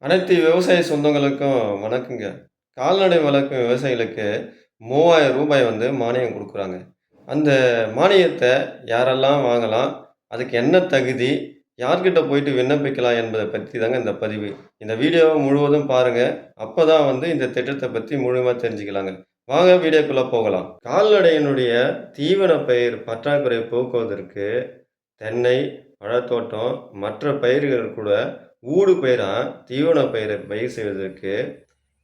அனைத்து விவசாய சொந்தங்களுக்கும் வணக்கங்க. கால்நடை வளர்க்கும் விவசாயிகளுக்கு ரூ. 3000 வந்து மானியம் குடுக்குறாங்க. அந்த மானியத்த யாரெல்லாம் வாங்கலாம்? அதுக்கு என்ன தகுதி? யார்கிட்ட போயிட்டு விண்ணப்பிக்கலாம் என்பத பத்தி தாங்க இந்த பதிவு. இந்த வீடியோவ முழுவதும் பாருங்க. அப்பதான் வந்து இந்த திட்டத்த பத்தி முழுமையா தெரிஞ்சுக்கலாங்க. வாங்க வீடியோக்குள்ள போகலாம். கால்நடையினுடைய தீவன பயிர் பற்றாக்குறை போக்குவதற்கு தென்னை, பழத்தோட்டம், மற்ற பயிர்கள் கூட ஊடு பயிரா தீவன பயிர் செய்வதற்கு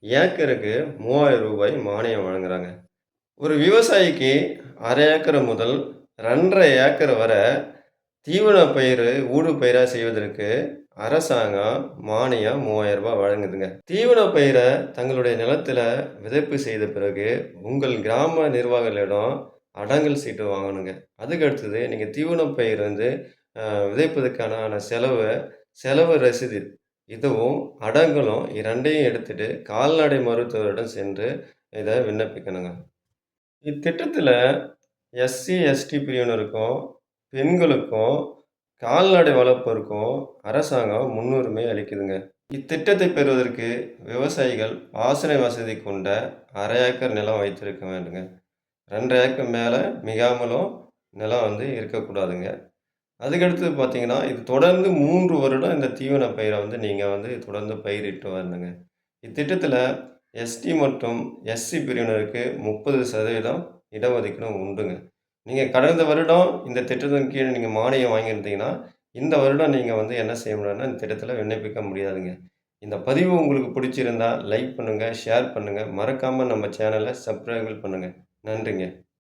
ஏக்கருக்கு ரூ. 3000 மானியம் வழங்குறாங்க. ஒரு விவசாயிக்கு 1/2 ஏக்கர் முதல் 2 1/2 ஏக்கர் வரை தீவன பயிர் ஊடு பயிரா செய்வதற்கு அரசாங்கம் மானியம் ரூ. 3000 வழங்குதுங்க. தீவன பயிரை தங்களுடைய நிலத்துல விதைப்பு செய்த பிறகு உங்கள் கிராம நிர்வாகிகளிடம் அடங்கல் சீட்டு வாங்கணுங்க. அதுக்கு அடுத்தது நீங்க தீவன பயிர் வந்து விதைப்பதற்கான செலவு ரசீது இதுவும் அடங்கலும் 2யும் எடுத்துட்டு கால்நடை மருத்துவரிடம் சென்று இத விண்ணப்பிக்கணுங்க. இத்திட்டத்தில எஸ்சி, எஸ்டி பிரிவினருக்கும், பெண்களுக்கும், கால்நடை வளர்ப்போருக்கும் அரசாங்கம் முன்னுரிமை அளிக்குதுங்க. இத்திட்டத்தை பெறுவதற்கு விவசாயிகள் பாசன வசதி கொண்ட 1/2 ஏக்கர் நிலம் வைத்திருக்க வேண்டுங்க. 2 ஏக்கர் மேல மிகாமலும் நிலம் வந்து இருக்கக்கூடாதுங்க. அதுக்கடுத்தது பார்த்தீங்கன்னா, இது தொடர்ந்து 3 வருடம் இந்த தீவன பயிர வந்து நீங்க வந்து தொடர்ந்து பயிரிட்டு வரணுங்க. இத்திட்டத்தில எஸ்டி மற்றும் எஸ்சி பிரிவினருக்கு 30% இடஒதுக்கீடு உண்டுங்க. நீங்க கடந்த வருடம் இந்த திட்டத்தின் கீழ் நீங்க மானியம் வாங்கியிருந்தீங்கன்னா, இந்த வருடம் நீங்க வந்து என்ன செய்ய முடியாதுன்னா, இந்த திட்டத்தில விண்ணப்பிக்க முடியாதுங்க. இந்த பதிவு உங்களுக்கு பிடிச்சிருந்தா லைக் பண்ணுங்க, ஷேர் பண்ணுங்க. மறக்காம நம்ம சேனல சப்ஸ்கிரைபிள் பண்ணுங்க. நன்றிங்க.